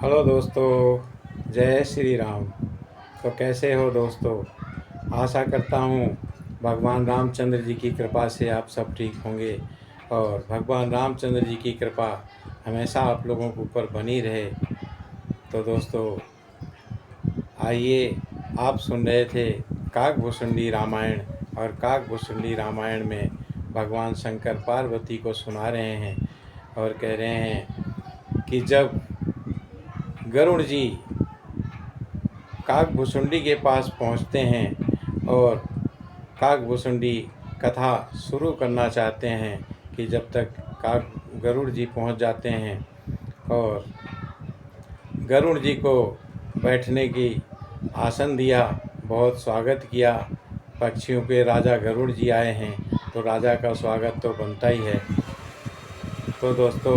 Hello दोस्तों, जय श्री राम। तो कैसे हो दोस्तों? आशा करता हूँ भगवान रामचंद्र जी की कृपा से आप सब ठीक होंगे और भगवान रामचंद्र जी की कृपा हमेशा आप लोगों के ऊपर बनी रहे। तो दोस्तों आइए, आप सुन रहे थे काकभुसुंडी रामायण, और काकभुसुंडी रामायण में भगवान शंकर पार्वती को सुना रहे हैं और कह रहे हैं कि जब गरुड़ जी काकभुसुंडी के पास पहुंचते हैं और काकभुसुंडी कथा शुरू करना चाहते हैं कि जब तक गरुड़ जी पहुंच जाते हैं और गरुड़ जी को बैठने की आसन दिया, बहुत स्वागत किया। पक्षियों के राजा गरुड़ जी आए हैं तो राजा का स्वागत तो बनता ही है। तो दोस्तों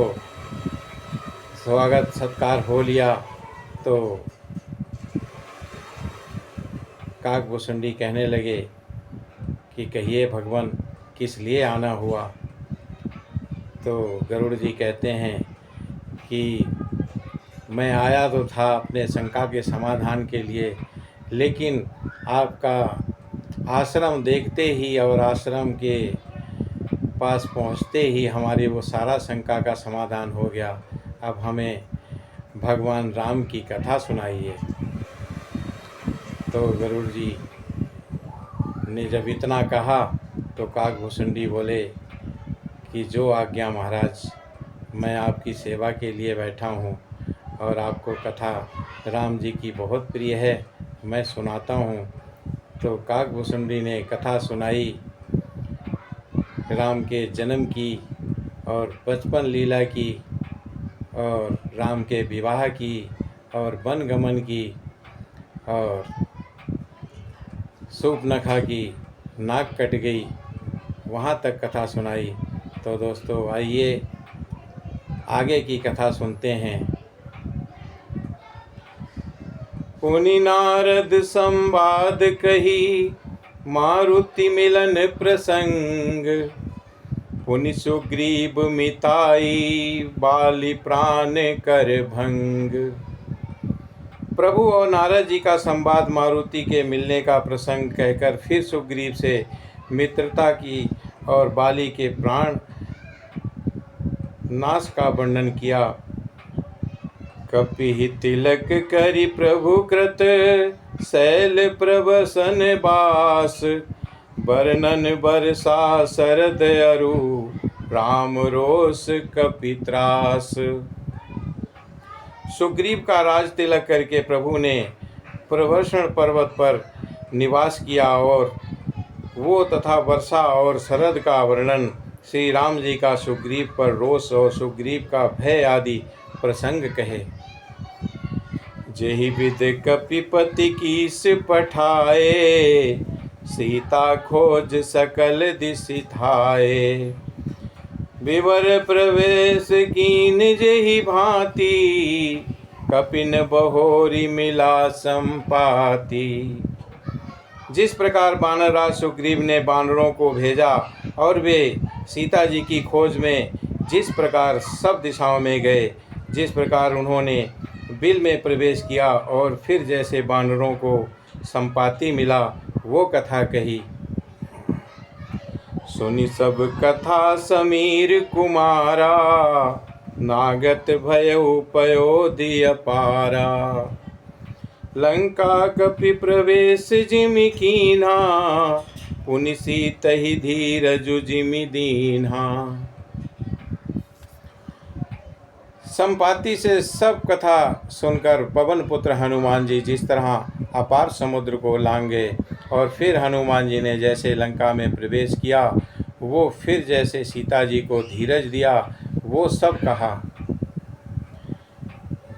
स्वागत सत्कार हो लिया तो काकभुसुंडी कहने लगे कि कहिए भगवान, किस लिए आना हुआ? तो गरुड़ जी कहते हैं कि मैं आया तो था अपने शंका के समाधान के लिए, लेकिन आपका आश्रम देखते ही और आश्रम के पास पहुंचते ही हमारी वो सारा शंका का समाधान हो गया। अब हमें भगवान राम की कथा सुनाइए। तो गरुड़ जी ने जब इतना कहा तो काकभुसुंडी बोले कि जो आज्ञा महाराज, मैं आपकी सेवा के लिए बैठा हूँ और आपको कथा राम जी की बहुत प्रिय है, मैं सुनाता हूँ। तो काकभुसुंडी ने कथा सुनाई राम के जन्म की और बचपन लीला की और राम के विवाह की और वनगमन की और सूर्पनखा की नाक कट गई, वहाँ तक कथा सुनाई। तो दोस्तों आइए आगे की कथा सुनते हैं। पुनि नारद संवाद कही, मारुति मिलन प्रसंग। पुनि सुग्रीव मिताई, बाली प्राण कर भंग। प्रभु और नारद जी का संवाद मारुति के मिलने का प्रसंग कहकर फिर सुग्रीव से मित्रता की और बाली के प्राण नाश का वर्णन किया। कपि तिलक करि प्रभु कृत, शैल प्रवसन बास। वर्णन बरसा शरद अरु, राम रोष कपित्रास। सुग्रीव का राज तिलक करके प्रभु ने प्रवसन पर्वत पर निवास किया और वो तथा वर्षा और शरद का वर्णन, श्री राम जी का सुग्रीव पर रोष और सुग्रीव का भय आदि प्रसंग कहे। जेहि विद कपिपति कीस पठाए, सीता खोज सकल दिशि थाए। विवर प्रवेश कीन जेहि भांति, कपिन बहोरी मिला संपाति। जिस प्रकार वानरराज सुग्रीव ने वानरों को भेजा और वे सीता जी की खोज में जिस प्रकार सब दिशाओं में गए, जिस प्रकार उन्होंने बिल में प्रवेश किया और फिर जैसे वानरों को संपाति मिला, वो कथा कही। सुनि सब कथा समीर कुमारा, नागत भयउ पयोधि अपारा। लंका कपि प्रवेश जिमि कीन्हा, पुनि सीतहि धीरजु जिमि दीन्हा। संपाति से सब कथा सुनकर पवन पुत्र हनुमान जी जिस तरह अपार समुद्र को लांघे और फिर हनुमान जी ने जैसे लंका में प्रवेश किया, वो फिर जैसे सीता जी को धीरज दिया, वो सब कहा।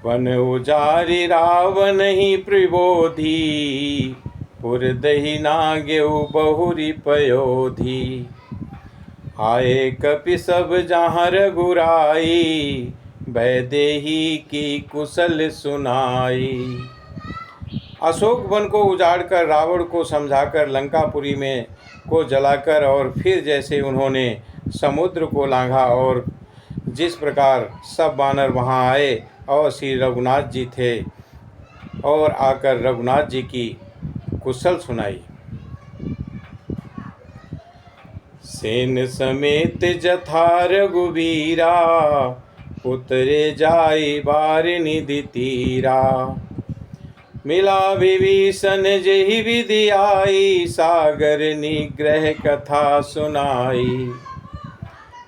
वन उजारि रावण ही प्रबोधी, पुरदहि नागेउ बहुरी पयोधी। आए कपि सब जहाँ रघुराई, वैदेही की कुशल सुनाई। अशोक वन को उजाड़कर रावण को समझाकर लंकापुरी में को जलाकर और फिर जैसे उन्होंने समुद्र को लांघा और जिस प्रकार सब वानर वहां आए और श्री रघुनाथ जी थे और आकर रघुनाथ जी की कुशल सुनाई। सेन समेत जथा रघुबीरा, उतरे जाई बार निधि तीरा। मिला विभीषण जेहि विधि आई, सागर निग्रह कथा सुनाई।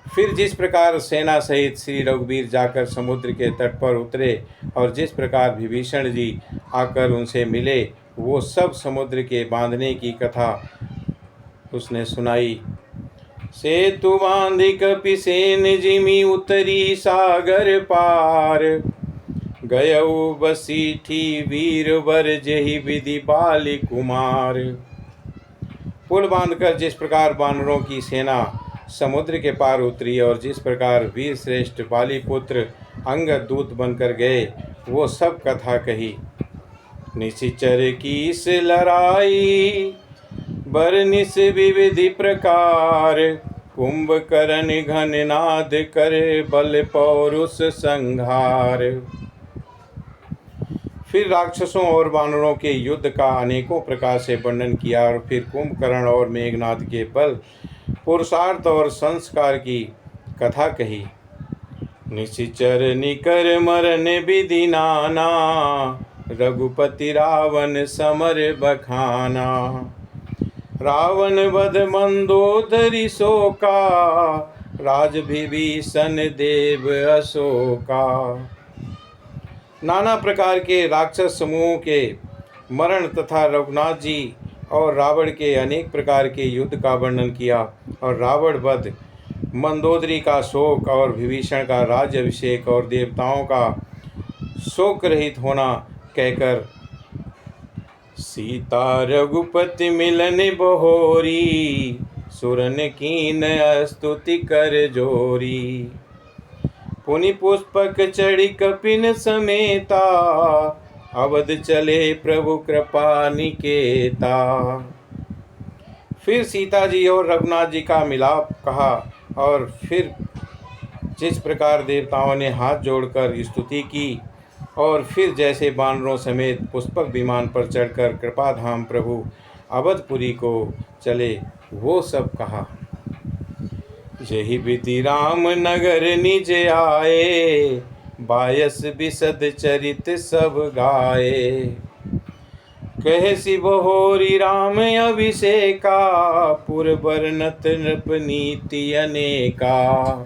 फिर जिस प्रकार सेना सहित श्री रघुवीर जाकर समुद्र के तट पर उतरे और जिस प्रकार विभीषण जी आकर उनसे मिले, वो सब समुद्र के बांधने की कथा उसने सुनाई। सेतु बांधि कपिसेन जिमि, उतरी सागर पार। गयऊ बसीठी वीर वर, जेहि विधि बाली कुमार। पुल बांधकर जिस प्रकार वानरों की सेना समुद्र के पार उतरी और जिस प्रकार वीर श्रेष्ठ बाली पुत्र अंगद दूत बनकर गए, वो सब कथा कही। निशिचर कीस लड़ाई, बरनिस विविधि प्रकार। कुंभकर्ण घन नाद करे, बल पौरुष संहार। फिर राक्षसों और वानरों के युद्ध का अनेकों प्रकार से वर्णन किया और फिर कुंभकर्ण और मेघनाद के बल, पुरुषार्थ और संस्कार की कथा कही। निशिचर निकर मरन विधि नाना, रघुपति रावण समर बखाना। रावण वध मंदोदरी शोका, राज विभीषण देव अशोका। नाना प्रकार के राक्षस समूहों के मरण तथा रघुनाथ जी और रावण के अनेक प्रकार के युद्ध का वर्णन किया और रावण वध, मंदोदरी का शोक और विभीषण का राज्याभिषेक और देवताओं का शोक रहित होना कहकर सीता रघुपति मिलन बहोरी, सुरन कीन स्तुति कर जोरी। पुनि पुष्पक चढ़ी कपिन समेता, अवध चले प्रभु कृपा निकेता। फिर सीता जी और रघुनाथ जी का मिलाप कहा और फिर जिस प्रकार देवताओं ने हाथ जोड़कर स्तुति की और फिर जैसे वानरों समेत पुष्पक विमान पर चढ़कर कृपाधाम प्रभु अवधपुरी को चले, वो सब कहा। जेहि विधि राम नगर निज आए, बायस बिसद चरित सब गाए। कहे सि बहोरी राम अभिषेका, पुर बरनत नृप नीति अनेका।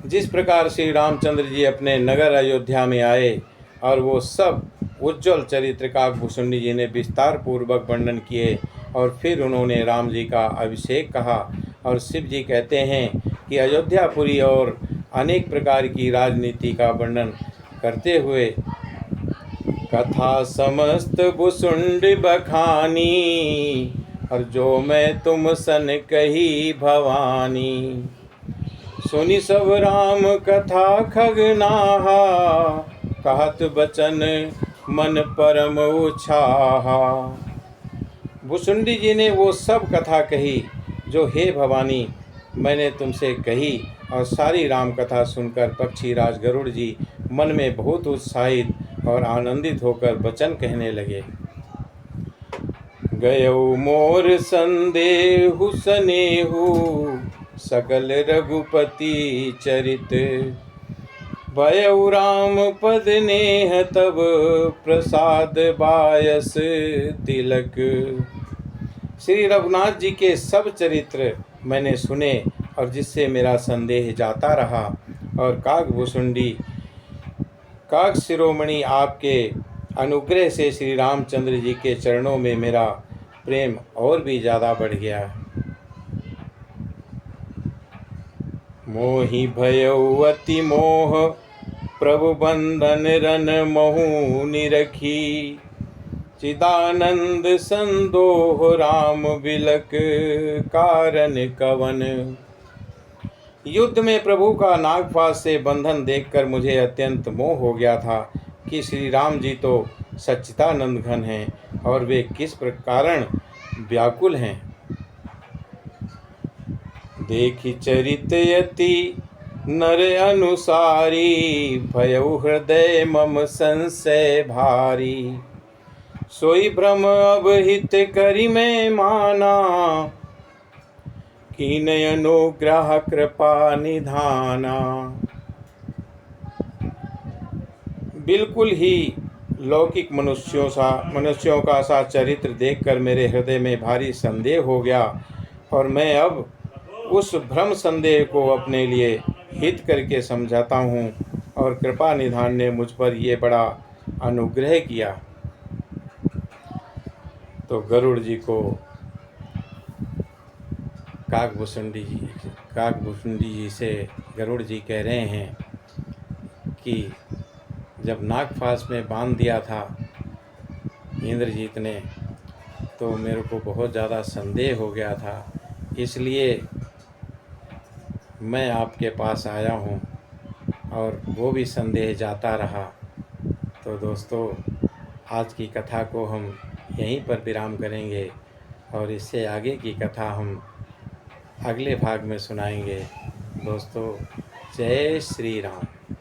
जिस प्रकार श्री रामचंद्र जी अपने नगर अयोध्या में आए और वो सब उज्ज्वल चरित्र का भूषुंडी जी ने विस्तार पूर्वक वर्णन किए और फिर उन्होंने राम जी का अभिषेक कहा। और शिव जी कहते हैं कि अयोध्यापुरी और अनेक प्रकार की राजनीति का वर्णन करते हुए कथा समस्त भूषुंड बखानी, और जो मैं तुम सन कही भवानी। सुनि सब राम कथा खगनाहा, कहत बचन मन परम उछाहा। भुसुंडी जी ने वो सब कथा कही जो हे भवानी मैंने तुमसे कही, और सारी राम कथा सुनकर पक्षी राज गरुड़ जी मन में बहुत उत्साहित और आनंदित होकर वचन कहने लगे। गयौ मोर संदेहु सनेहु, सकल रघुपति चरित। भयउ राम पद नेह तब, प्रसाद बायस तिलक। श्री रघुनाथ जी के सब चरित्र मैंने सुने और जिससे मेरा संदेह जाता रहा, और काकभूषुंडी काक शिरोमणि आपके अनुग्रह से श्री रामचंद्र जी के चरणों में मेरा प्रेम और भी ज़्यादा बढ़ गया। मोहि भयउ अति मोह, प्रभु बंधन रन महु निरखी। चिदानंद संदोह राम बिलक, कारण कवन। युद्ध में प्रभु का नागपाश से बंधन देखकर मुझे अत्यंत मोह हो गया था कि श्री राम जी तो सच्चिदानंद घन हैं और वे किस कारण व्याकुल हैं। देखि चरित यति नर अनुसारी भयउ हृदय मम संशय भारी। सोई भ्रम अब हित करि मैं माना, कीन अनुग्रह कृपा निधाना। बिल्कुल ही लौकिक मनुष्यों का सा चरित्र देखकर मेरे हृदय में भारी संदेह हो गया, और मैं अब उस भ्रम संदेह को अपने लिए हित करके समझाता हूँ, और कृपा निधान ने मुझ पर ये बड़ा अनुग्रह किया। तो गरुड़ जी को काकभूषुंडी जी से गरुड़ जी कह रहे हैं कि जब नागफास में बांध दिया था इंद्रजीत ने, तो मेरे को बहुत ज़्यादा संदेह हो गया था, इसलिए मैं आपके पास आया हूँ, और वो भी संदेह जाता रहा। तो दोस्तों, आज की कथा को हम यहीं पर विराम करेंगे, और इससे आगे की कथा हम अगले भाग में सुनाएंगे। दोस्तों, जय श्री राम।